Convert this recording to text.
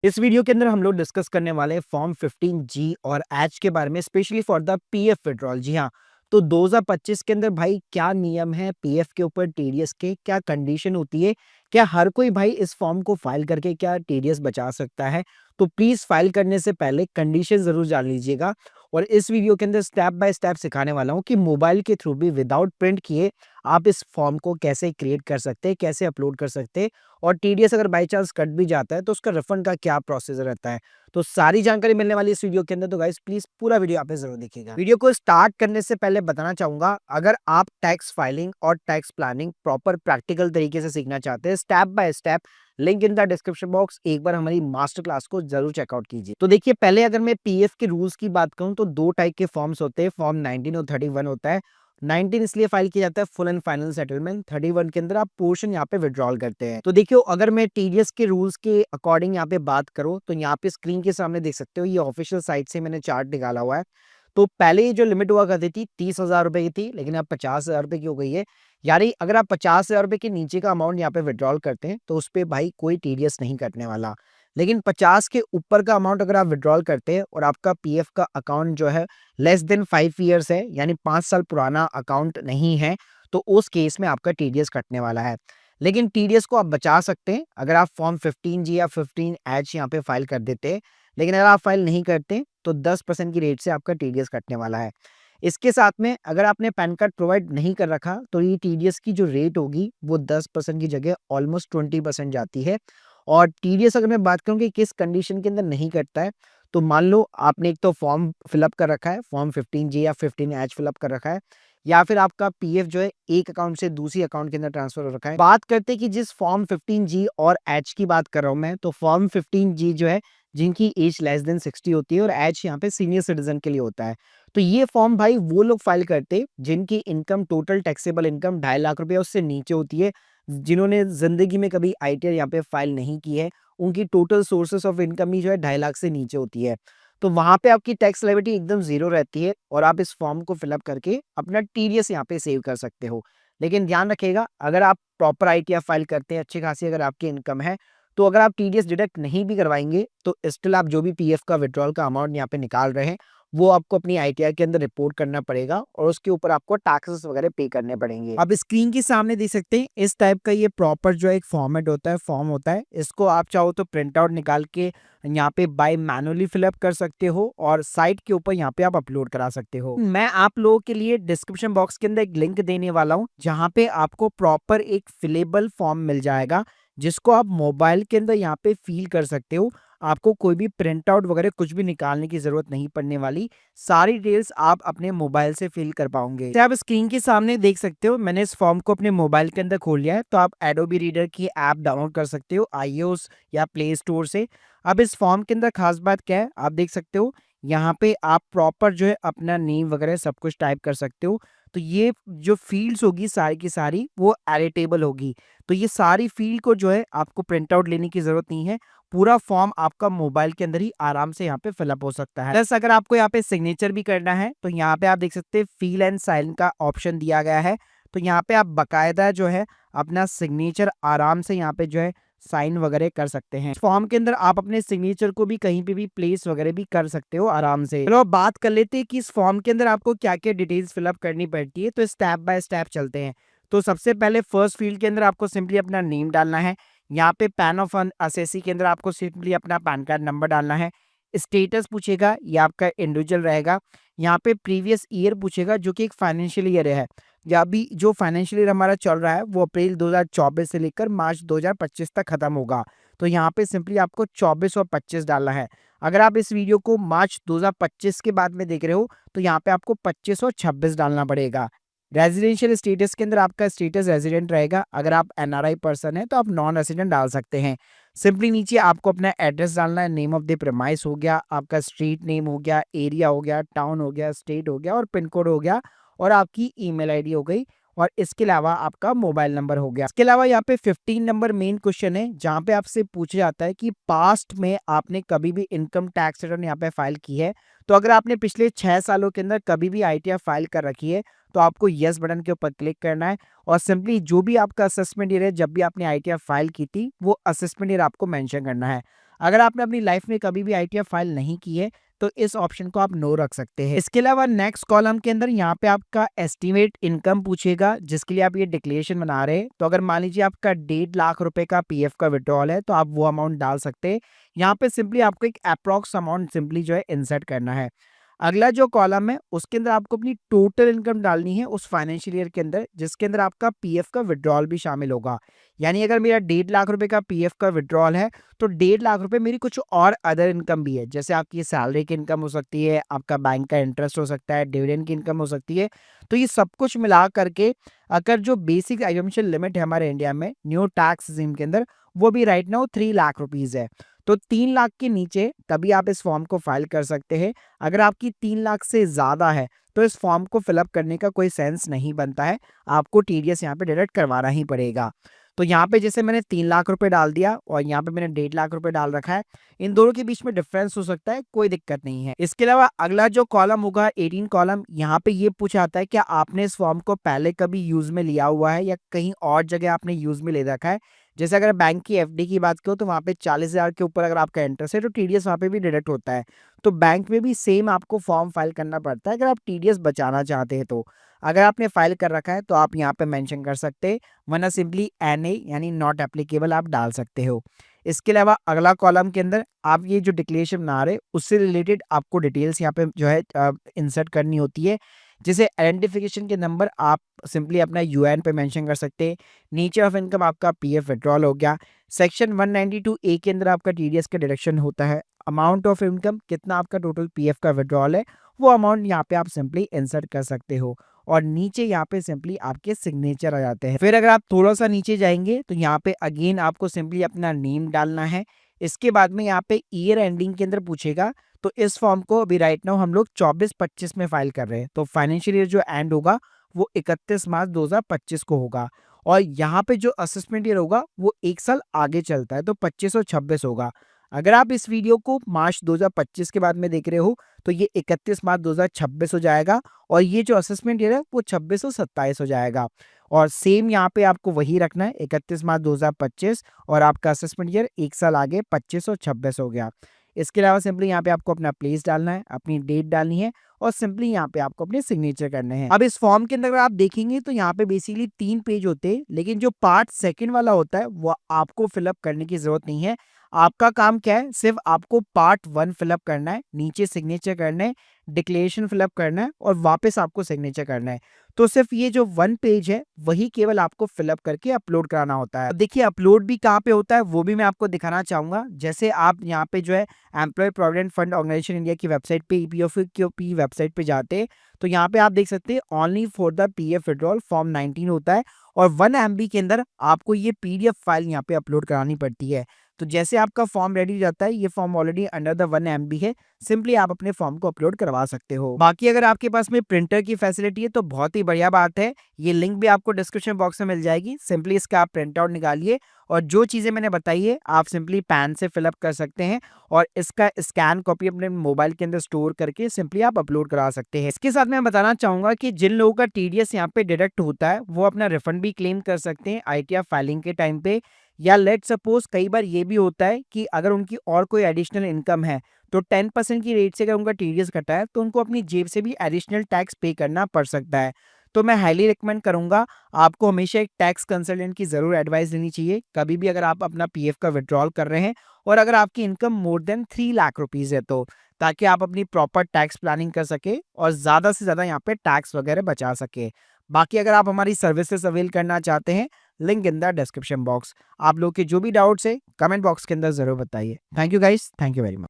इस वीडियो के अंदर हम लोग डिस्कस करने वाले हैं फॉर्म 15G और एच के बारे में, specially for the PF withdrawal. जी हाँ, तो 2025 के अंदर भाई क्या नियम है पीएफ के ऊपर टीडीएस के, क्या कंडीशन होती है, क्या हर कोई भाई इस फॉर्म को फाइल करके क्या टीडीएस बचा सकता है। तो प्लीज फाइल करने से पहले कंडीशन जरूर जान लीजिएगा। और इस वीडियो के अंदर स्टेप बाय स्टेप सिखाने वाला हूँ कि मोबाइल के थ्रू भी विदाउट प्रिंट किए आप इस फॉर्म को कैसे क्रिएट कर सकते हैं, कैसे अपलोड कर सकते हैं, और टीडीएस अगर बाय चांस कट भी जाता है तो उसका रिफंड का क्या प्रोसीजर रहता है। तो सारी जानकारी मिलने वाली इस वीडियो के अंदर। तो गाइस प्लीज पूरा वीडियो आप जरूर देखिएगा। वीडियो को स्टार्ट करने से पहले बताना चाहूंगा, अगर आप टैक्स फाइलिंग और टैक्स प्लानिंग प्रॉपर प्रैक्टिकल तरीके से सीखना चाहते हैं step by step, link in the description box, एक बार हमारी मास्टर क्लास को जरूर चेकआउट कीजिए। तो देखिए, पहले अगर मैं पीएफ के रूल्स की बात करूं तो दो टाइप के फॉर्म्स होते हैं, फॉर्म 19 और 31 होता है। 19 इसलिए फाइल किया जाता है फुल एंड फाइनल सेटलमेंट, 31 के अंदर आप पोर्शन यहाँ पे विड्रॉल करते हैं। तो देखियो, अगर मैं टीडीएस के रूल्स के अकॉर्डिंग यहाँ पे बात करूँ तो यहाँ पे स्क्रीन के सामने देख सकते हो, ये ऑफिशियल साइट से मैंने चार्ट निकाला हुआ है। तो पहले ये जो लिमिट हुआ करती थी 30,000 रुपए की थी, लेकिन अब 50,000 रुपए की हो गई है। यानी अगर आप 50,000 रुपए के नीचे का अमाउंट यहाँ पे विड्रॉल करते हैं तो उस पर भाई कोई टीडीएस नहीं कटने वाला। लेकिन 50 के ऊपर का अमाउंट अगर आप विड्रॉल करते हैं और आपका पीएफ का अकाउंट जो है लेस देन 5 ईयर्स है, यानी 5 साल पुराना अकाउंट नहीं है, तो उस केस में आपका टीडीएस कटने वाला है। लेकिन टीडीएस को आप बचा सकते हैं अगर आप फॉर्म 15G या 15H यहाँ पे फाइल कर देते हैं। लेकिन अगर आप फाइल नहीं करते तो 10% की रेट से आपका टीडीएस कटने वाला है। इसके साथ में अगर आपने पैन कार्ड प्रोवाइड नहीं कर रखा तो ये टीडीएस की जो रेट होगी वो 10% की जगह ऑलमोस्ट 20% जाती है। और टीडीएस अगर मैं बात करूं कि किस कंडीशन के अंदर नहीं कटता है, तो मान लो आपने एक तो फॉर्म फिलअप कर रखा है, फॉर्म 15G या 15H फिलअप कर रखा है, या फिर आपका पीएफ जो है एक अकाउंट से दूसरी अकाउंट के अंदर ट्रांसफर हो रखा है। बात करते हैं कि जिस फॉर्म 15G और एच की बात कर रहा हूं मैं, तो फॉर्म 15G जो है जिनकी एज लेस देन 60 होती है, और एच यहाँ पे सीनियर सिटीजन के लिए होता है। तो ये फॉर्म भाई वो लोग फाइल करते जिनकी income, total taxable income 2.5 lakh रुपए उससे नीचे होती है, जिन्होंने जिंदगी में कभी आईटीआर यहाँ पे फाइल नहीं की है, उनकी टोटल सोर्सेस ऑफ इनकम ही जो है 2.5 लाख से नीचे होती है। तो वहां पे आपकी टैक्स लायबिलिटी एकदम जीरो रहती है और आप इस फॉर्म को फिलअप करके अपना टीडीएस यहाँ पे सेव कर सकते हो। लेकिन ध्यान रखिएगा, अगर आप प्रॉपर आईटीआर फाइल करते हैं, अच्छी खासी अगर आपकी इनकम है, तो अगर आप टीडीएस डिडक्ट नहीं भी करवाएंगे तो स्टिल आप जो भी पीएफ का विड्रॉल का अमाउंट यहाँ पे निकाल रहे हैं वो आपको अपनी आईटीआर के अंदर रिपोर्ट करना पड़ेगा और उसके ऊपर आपको टैक्सेस वगैरह पे करने पड़ेंगे। अब स्क्रीन के सामने देख सकते हैं इस टाइप का ये प्रॉपर जो एक फॉर्मेट होता है, फॉर्म होता है। इसको आप चाहो तो प्रिंट आउट निकाल के यहाँ पे बाय मैनुअली फिलअप कर सकते हो और साइट के ऊपर यहाँ पे आप अपलोड करा सकते हो। मैं आप लोगों के लिए डिस्क्रिप्शन बॉक्स के अंदर एक लिंक देने वाला हूँ जहाँ पे आपको प्रॉपर एक फिलेबल फॉर्म मिल जाएगा, जिसको आप मोबाइल के अंदर यहाँ पे फिल कर सकते हो। आपको कोई भी प्रिंट आउट वगैरह कुछ भी निकालने की जरूरत नहीं पड़ने वाली, सारी डिटेल्स आप अपने मोबाइल से फिल कर पाओगे। तो आप स्क्रीन के सामने देख सकते हो, मैंने इस फॉर्म को अपने मोबाइल के अंदर खोल लिया है। तो आप एडोबी रीडर की ऐप डाउनलोड कर सकते हो iOS या प्ले स्टोर से। अब इस फॉर्म के अंदर खास बात क्या है, आप देख सकते हो यहाँ पे आप प्रॉपर जो है अपना नेम वगैरह सब कुछ टाइप कर सकते हो। तो ये जो फील्ड्स होगी सारी की सारी वो एडिटेबल होगी। तो ये सारी फील्ड को जो है आपको प्रिंट आउट लेने की जरूरत नहीं है, पूरा फॉर्म आपका मोबाइल के अंदर ही आराम से यहाँ पे फिलअप हो सकता है। प्लस अगर आपको यहाँ पे सिग्नेचर भी करना है तो यहाँ पे आप देख सकते हैं फील एंड साइन का ऑप्शन दिया गया है। तो यहाँ पे आप बकायदा जो है अपना सिग्नेचर आराम से यहाँ पे जो है साइन वगैरह कर सकते हैं। फॉर्म के अंदर आप अपने सिग्नेचर को भी कहीं पे भी प्लेस वगैरह भी कर सकते हो आराम से। चलो अब बात कर लेते हैं कि इस फॉर्म के अंदर आपको क्या क्या डिटेल्स फिलअप करनी पड़ती है। तो स्टेप बाय स्टेप चलते हैं। तो सबसे पहले फर्स्ट फील्ड के अंदर आपको सिंपली अपना नेम डालना है। यहाँ पे पैन ऑफ असेसी के अंदर आपको सिंपली अपना पैन कार्ड नंबर डालना है। स्टेटस पूछेगा, ये आपका इंडिविजुअल रहेगा। यहाँ पे प्रीवियस ईयर पूछेगा जो कि एक फाइनेंशियल ईयर है, या अभी जो फाइनेंशियल ईयर हमारा चल रहा है वो अप्रैल 2024 से लेकर मार्च 2025 तक खत्म होगा। तो यहाँ पे सिंपली आपको 24 और 25 डालना है। अगर आप इस वीडियो को मार्च 2025 के बाद में देख रहे हो तो यहाँ पे आपको 25 और 26 डालना पड़ेगा। रेजिडेंशियल स्टेटस के अंदर आपका स्टेटस रेजिडेंट रहेगा। अगर आप एनआरआई पर्सन है तो आप नॉन रेजिडेंट डाल सकते हैं। सिंपली नीचे आपको अपना एड्रेस डालना है, नेम ऑफ द प्रेमाइस हो गया, आपका स्ट्रीट नेम हो गया, एरिया हो गया, टाउन हो गया, स्टेट हो गया और पिन कोड हो गया, और आपकी ईमेल आईडी हो गई, और इसके अलावा आपका मोबाइल नंबर हो गया। इसके अलावा यहाँ पे 15 नंबर मेन क्वेश्चन है जहाँ पे आपसे पूछा जाता है कि पास्ट में आपने कभी भी इनकम टैक्स रिटर्न यहाँ पे फाइल की है। तो अगर आपने पिछले 6 सालों के अंदर कभी भी आईटीआर फाइल कर रखी है तो आपको यस बटन के ऊपर क्लिक करना है, और सिंपली जो भी आपका असेसमेंट ईयर है जब भी आपने आईटीआर फाइल की थी वो असेसमेंट ईयर आपको मेंशन करना है। अगर आपने अपनी लाइफ में कभी भी आईटीआर फाइल नहीं की है तो इस ऑप्शन को आप नो रख सकते हैं। इसके अलावा नेक्स्ट कॉलम के अंदर यहाँ पे आपका एस्टिमेट इनकम पूछेगा, जिसके लिए आप ये डिक्लेरेशन बना रहे हैं। तो अगर मान लीजिए आपका 1.5 लाख रुपए का पीएफ का विड्रॉल है तो आप वो अमाउंट डाल सकते हैं। यहाँ पे सिंपली आपको एक अप्रॉक्स अमाउंट सिंपली जो है इंसर्ट करना है। अगला जो कॉलम है उसके अंदर आपको अपनी टोटल इनकम डालनी है उस फाइनेंशियल ईयर के अंदर जिसके अंदर आपका पीएफ का विड्रॉल भी शामिल होगा। यानी अगर मेरा 1.5 लाख रुपए का पीएफ का विड्रॉल है तो 1.5 लाख रुपए मेरी कुछ और अदर इनकम भी है, जैसे आपकी सैलरी की इनकम हो सकती है, आपका बैंक का इंटरेस्ट हो सकता है, डिविडेंड की इनकम हो सकती है। तो ये सब कुछ मिला करके अगर जो बेसिक एग्जामिनेशन लिमिट है हमारे इंडिया में न्यू टैक्स स्कीम के अंदर, वो भी राइट नाउ 3 लाख रुपीज है। तो 3 लाख के नीचे तभी आप इस फॉर्म को फाइल कर सकते हैं। अगर आपकी 3 लाख से ज़्यादा है तो इस फॉर्म को फिलअप करने का कोई सेंस नहीं बनता है, आपको टीडीएस यहाँ पे डिडक्ट करवाना ही पड़ेगा। तो यहाँ पे जैसे मैंने 3 लाख रुपए डाल दिया और यहाँ पे मैंने 1.5 लाख रुपए डाल रखा है, इन दोनों के बीच में डिफरेंस हो सकता है, कोई दिक्कत नहीं है। इसके अलावा अगला जो कॉलम होगा 18 कॉलम, यहाँ पे ये पूछा जाता है क्या आपने इस फॉर्म को पहले कभी यूज में लिया हुआ है या कहीं और जगह आपने यूज में ले रखा है। जैसे अगर बैंक की एफडी की बात करो तो वहाँ पे 40,000 के ऊपर अगर आपका इंटरेस्ट है तो टीडीएस वहाँ पे भी डिडक्ट होता है। तो बैंक में भी सेम आपको फॉर्म फाइल करना पड़ता है अगर आप टीडीएस बचाना चाहते हैं तो। अगर आपने फाइल कर रखा है तो आप यहाँ पे मेंशन कर सकते हैं, वरना सिंपली एनए यानी नॉट एप्लीकेबल आप डाल सकते हो। इसके अलावा अगला कॉलम के अंदर आप ये जो डिक्लेरेशन बना रहे उससे रिलेटेड आपको डिटेल्स यहाँ पे जो है इंसर्ट करनी होती है। जैसे आइडेंटिफिकेशन के नंबर आप सिंपली अपना यूएन पे मेंशन कर सकते हैं। नेचर ऑफ इनकम आपका पीएफ विड्रॉल हो गया। सेक्शन 192 ए के अंदर आपका टीडीएस का डिडक्शन होता है। अमाउंट ऑफ इनकम कितना आपका टोटल पीएफ का विड्रॉल है वो अमाउंट यहाँ पे आप सिंपली इंसर्ट कर सकते हो और नीचे यहाँ पे सिंपली आपके सिग्नेचर आ जाते हैं। फिर अगर आप थोड़ा सा नीचे जाएंगे तो यहाँ पे अगेन आपको सिंपली अपना नेम डालना है। इसके बाद में यहाँ पे ईयर एंडिंग के अंदर पूछेगा, तो इस फॉर्म को अभी राइट नाउ हम लोग 24-25 में फाइल कर रहे हैं, तो फाइनेंशियल ईयर जो एंड होगा वो 31 मार्च 2025 को होगा। और यहाँ पे जो असेसमेंट ईयर होगा वो एक साल आगे चलता है, तो 25 और 26 होगा। अगर आप इस वीडियो को मार्च 2025 के बाद में देख रहे हो तो ये 31 मार्च 2026 हो जाएगा और ये जो असेसमेंट ईयर है वो 26 और 27 हो जाएगा। और सेम यहाँ पे आपको वही रखना है 31 मार्च 2025 और आपका असेसमेंट ईयर एक साल आगे 25 और 26 हो गया। इसके अलावा सिंपली यहाँ पे आपको अपना प्लेस डालना है, अपनी डेट डालनी है और सिंपली यहाँ पे आपको अपने सिग्नेचर करने हैं। अब इस फॉर्म के अंदर अगर आप देखेंगे तो यहाँ पे बेसिकली 3 पेज होते हैं, लेकिन जो पार्ट सेकंड वाला होता है वो आपको फिलअप करने की जरूरत नहीं है। आपका काम क्या है, सिर्फ आपको पार्ट 1 फिलअप करना है, नीचे सिग्नेचर करना है, डिक्लेरेशन फिलअप करना है और वापस आपको सिग्नेचर करना है। तो सिर्फ ये जो 1 पेज है वही केवल आपको फिलअप करके अपलोड कराना होता है। अब देखिए अपलोड भी कहाँ पे होता है वो भी मैं आपको दिखाना चाहूंगा। जैसे आप यहाँ पे जो है employ provident fund organisation India की वेबसाइट पे ईपीएफओ वेबसाइट पे जाते हैं तो यहाँ पे आप देख सकते हैं only for the PF withdrawal form 19 होता है और 1 MB के अंदर आपको ये पीडीएफ फाइल यहाँ पे अपलोड करानी पड़ती है। तो जैसे आपका फॉर्म रेडी हो जाता है, ये form already under the 1 MB है, सिंपली आप अपने फॉर्म को अपलोड करवा सकते हो। बाकी अगर आपके पास में प्रिंटर की फैसिलिटी है तो बहुत ही बढ़िया बात है, ये लिंक भी आपको डिस्क्रिप्शन बॉक्स में मिल जाएगी। सिंपली इसका आप प्रिंट आउट निकालिए और जो चीजें मैंने बताई है आप सिंपली पैन से फिलअप कर सकते हैं और इसका स्कैन कॉपी अपने मोबाइल के अंदर स्टोर करके सिंपली आप अपलोड करा सकते हैं। इसके साथ मैं बताना चाहूंगा कि जिन लोगों का टीडीएस यहाँ पे डिडक्ट होता है वो अपना रिफंड भी क्लेम कर सकते हैं आईटीआर फाइलिंग के टाइम पे। या लेट सपोज कई बार ये भी होता है कि अगर उनकी और कोई एडिशनल इनकम है तो 10% की रेट से अगर उनका टीडीएस कटा है तो उनको अपनी जेब से भी एडिशनल टैक्स पे करना पड़ सकता है। तो मैं हाईली रिकमेंड करूंगा आपको हमेशा एक टैक्स कंसल्टेंट की जरूर एडवाइस लेनी चाहिए कभी भी अगर आप अपना पीएफ का विड्रॉल कर रहे हैं और अगर आपकी income more than 3 lakh rupees है तो, ताकि आप अपनी प्रॉपर टैक्स प्लानिंग कर सके और ज्यादा से ज्यादा यहाँ पे टैक्स वगैरह बचा सके। बाकी अगर आप हमारी सर्विसेज अवेल करना चाहते हैं, link in the description box. आप लोग के जो भी डाउट्स है कमेंट बॉक्स के अंदर जरूर बताइए। Thank you guys, thank you very much.